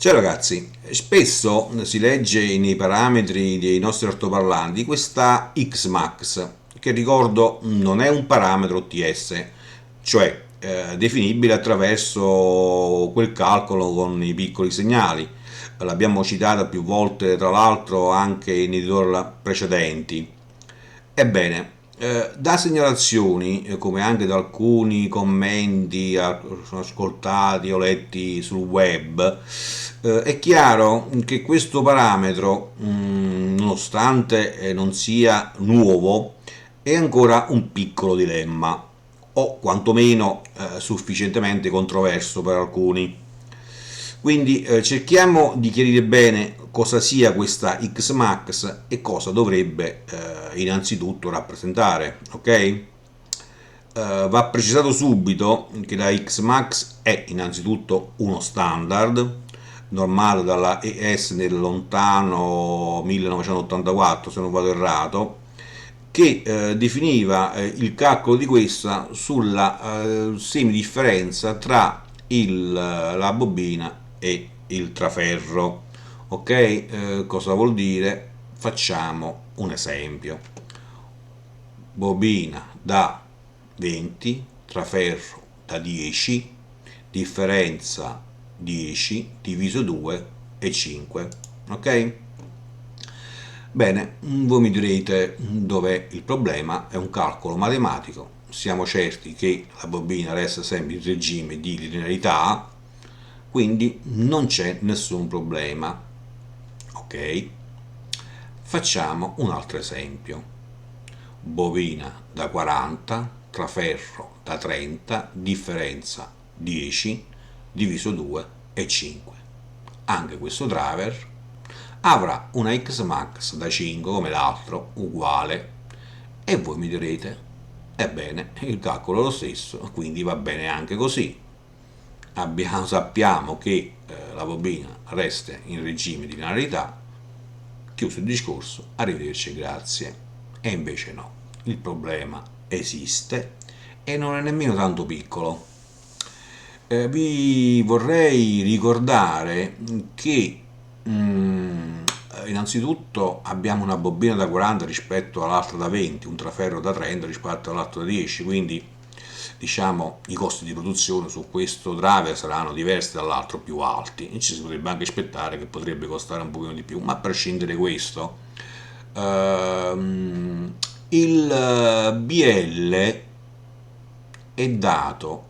Ciao ragazzi, spesso si legge nei parametri dei nostri altoparlanti questa Xmax, che ricordo non è un parametro OTS, cioè definibile attraverso quel calcolo con i piccoli segnali. L'abbiamo citata più volte, tra l'altro, anche in editor precedenti. Ebbene, da segnalazioni, come anche da alcuni commenti ascoltati o letti sul web, è chiaro che questo parametro, nonostante non sia nuovo, è ancora un piccolo dilemma, o quantomeno sufficientemente controverso per alcuni. Quindi cerchiamo di chiarire bene cosa sia questa Xmax e cosa dovrebbe innanzitutto rappresentare, ok? Va precisato subito che la Xmax è innanzitutto uno standard normato dalla ES nel lontano 1984, se non vado errato, che definiva il calcolo di questa sulla semidifferenza tra la bobina e il traferro. Ok, cosa vuol dire? Facciamo un esempio. Bobina da 20, traferro da 10, differenza 10 diviso 2 è 5. Ok? Bene, voi mi direte dov'è il problema, è un calcolo matematico, siamo certi che la bobina resta sempre in regime di linearità, quindi non c'è nessun problema. Ok? Facciamo un altro esempio. Bobina da 40, traferro da 30, differenza 10, diviso 2 è 5. Anche questo driver avrà una Xmax da 5 come l'altro, uguale, e voi mi direte, ebbene, il calcolo è lo stesso, quindi va bene anche così. Sappiamo che la bobina resta in regime di linearità, chiuso il discorso, arrivederci, grazie. E invece no, il problema esiste e non è nemmeno tanto piccolo. Vi vorrei ricordare che innanzitutto abbiamo una bobina da 40 rispetto all'altra da 20, un traferro da 30 rispetto all'altro da 10, quindi diciamo i costi di produzione su questo driver saranno diversi dall'altro, più alti, e ci si potrebbe anche aspettare che potrebbe costare un pochino di più, ma a prescindere da questo, il BL è dato,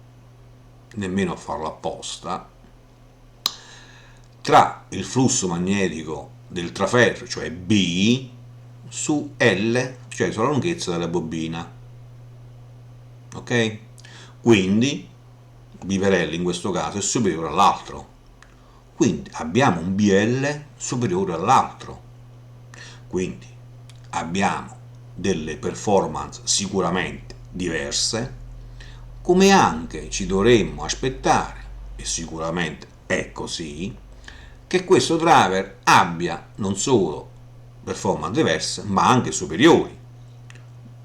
nemmeno a farlo apposta, tra il flusso magnetico del traferro, cioè B, su L, cioè sulla lunghezza della bobina. Ok? Quindi B per L in questo caso è superiore all'altro. Quindi abbiamo un BL superiore all'altro. Quindi abbiamo delle performance sicuramente diverse, come anche ci dovremmo aspettare, e sicuramente è così, che questo driver abbia non solo performance diverse, ma anche superiori.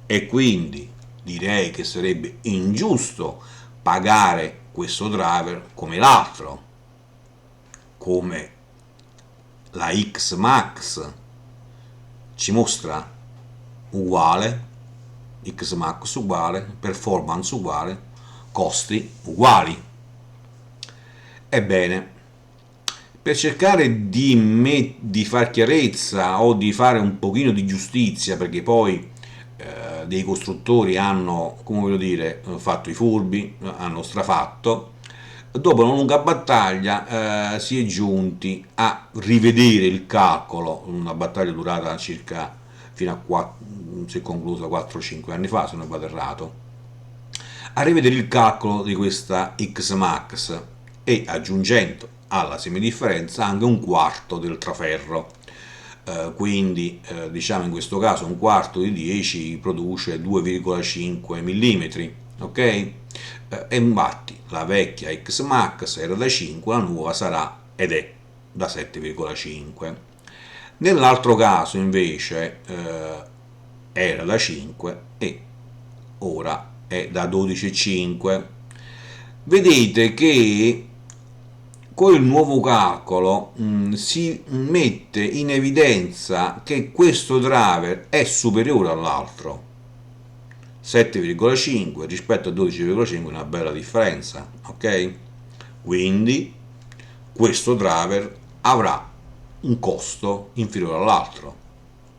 E quindi direi che sarebbe ingiusto pagare questo driver come l'altro, come la Xmax ci mostra uguale, Xmax uguale, performance uguale, costi uguali. Ebbene, per cercare di far chiarezza o di fare un pochino di giustizia, perché poi dei costruttori hanno, come voglio dire, fatto i furbi, hanno strafatto, dopo una lunga battaglia si è giunti a rivedere il calcolo, una battaglia durata circa fino a 4, si è conclusa 4-5 anni fa, se non vado errato, a rivedere il calcolo di questa Xmax e aggiungendo alla semidifferenza anche un quarto del traferro. Quindi diciamo in questo caso un quarto di 10 produce 2,5 mm, ok? E infatti la vecchia Xmax era da 5, la nuova sarà ed è da 7,5. Nell'altro caso invece era da 5 e ora è da 12,5. Vedete che con il nuovo calcolo si mette in evidenza che questo driver è superiore all'altro, 7,5 rispetto a 12,5, una bella differenza, ok? Quindi questo driver avrà un costo inferiore all'altro,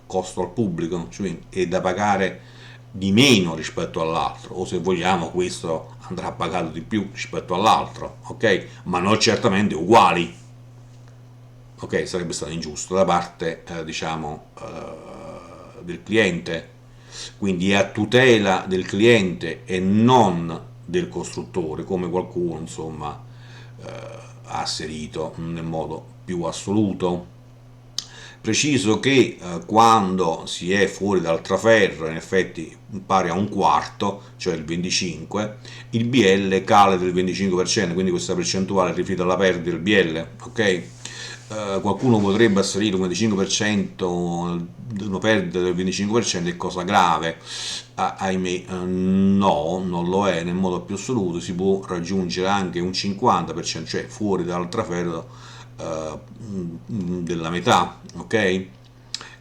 costo al pubblico, cioè è da pagare di meno rispetto all'altro, o se vogliamo questo andrà pagato di più rispetto all'altro, ok? Ma non certamente uguali, ok? Sarebbe stato ingiusto da parte del cliente, quindi è a tutela del cliente e non del costruttore, come qualcuno insomma ha asserito nel modo più assoluto. Preciso che quando si è fuori dal traferro, in effetti pari a un quarto, cioè il 25, il BL cala del 25%, quindi questa percentuale è riferita alla perdita del BL, ok? Qualcuno potrebbe asserire un 25%, una perdita del 25% è cosa grave, ahimè no, non lo è nel modo più assoluto, si può raggiungere anche un 50%, cioè fuori dal traferro della metà, ok?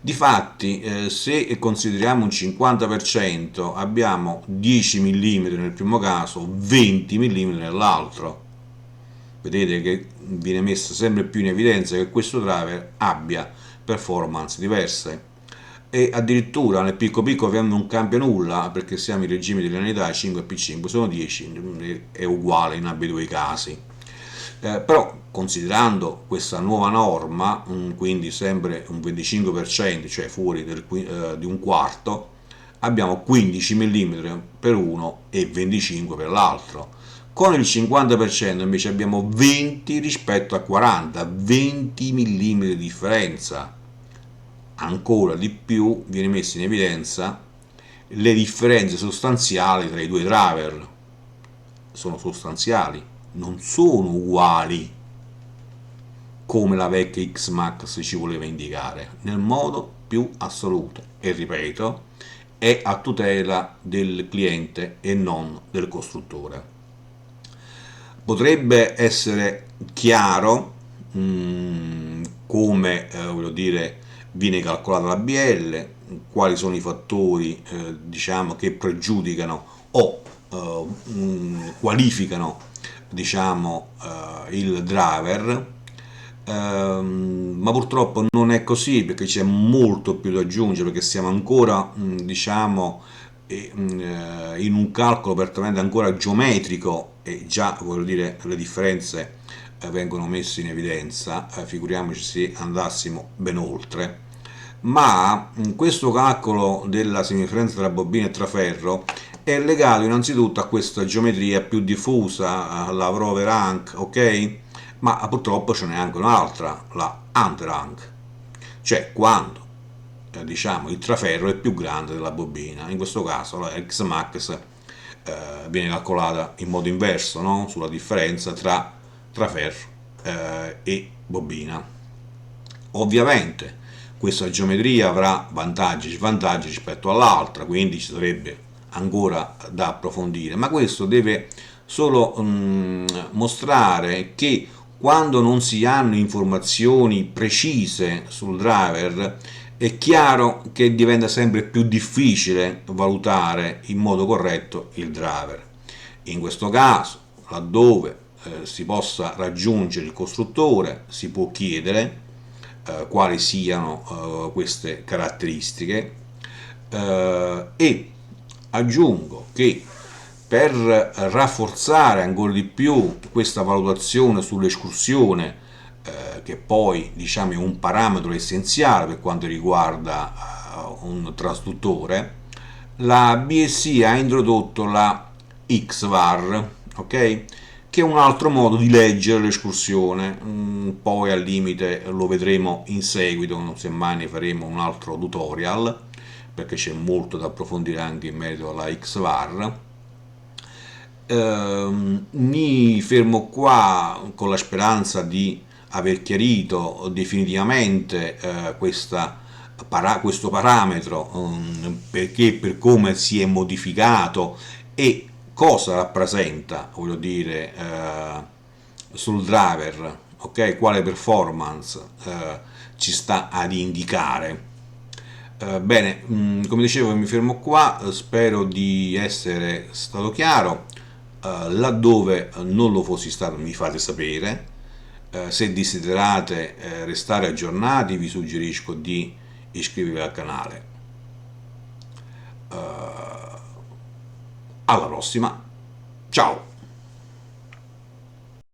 Difatti, se consideriamo un 50%, abbiamo 10 mm nel primo caso, 20 mm nell'altro. Vedete che viene messa sempre più in evidenza che questo driver abbia performance diverse. E addirittura nel picco picco avendo non cambia nulla perché siamo in regime di linearità 5 e P5 sono 10, è uguale in ambedue i casi. Però considerando questa nuova norma, quindi sempre un 25%, cioè fuori di un quarto, abbiamo 15 mm per uno e 25 per l'altro. Con il 50% invece abbiamo 20 rispetto a 40, 20 mm di differenza. Ancora di più viene messa in evidenza le differenze sostanziali tra i due driver. Sono sostanziali, non sono uguali come la vecchia X-Max ci voleva indicare, nel modo più assoluto. E ripeto, è a tutela del cliente e non del costruttore. Potrebbe essere chiaro come voglio dire, viene calcolata la BL, quali sono i fattori che pregiudicano o qualificano il driver, ma purtroppo non è così perché c'è molto più da aggiungere, perché siamo ancora in un calcolo prettamente ancora geometrico e già voglio dire le differenze vengono messe in evidenza, figuriamoci se andassimo ben oltre. Ma questo calcolo della semidifferenza tra bobina e traferro è legato innanzitutto a questa geometria più diffusa, alla Rover-Rank, ok? Ma purtroppo ce n'è anche un'altra, la Underrank, cioè quando il traferro è più grande della bobina. In questo caso la X-Max viene calcolata in modo inverso, no? Sulla differenza tra traferro e bobina. Ovviamente questa geometria avrà vantaggi e svantaggi rispetto all'altra, quindi ci sarebbe ancora da approfondire, ma questo deve solo mostrare che quando non si hanno informazioni precise sul driver è chiaro che diventa sempre più difficile valutare in modo corretto il driver. In questo caso, laddove si possa raggiungere il costruttore, si può chiedere quali siano queste caratteristiche e aggiungo che per rafforzare ancora di più questa valutazione sull'escursione, che poi è un parametro essenziale per quanto riguarda un trasduttore, la BSI ha introdotto la XVAR, ok? Che è un altro modo di leggere l'escursione. Poi al limite lo vedremo in seguito, semmai ne faremo un altro tutorial, perché c'è molto da approfondire anche in merito alla XVAR. Mi fermo qua con la speranza di aver chiarito definitivamente questo parametro, perché per come si è modificato e cosa rappresenta, voglio dire, sul driver, ok, quale performance ci sta ad indicare. Bene, come dicevo mi fermo qua, spero di essere stato chiaro. Laddove non lo fossi stato mi fate sapere. Se desiderate restare aggiornati vi suggerisco di iscrivervi al canale. Alla prossima, ciao!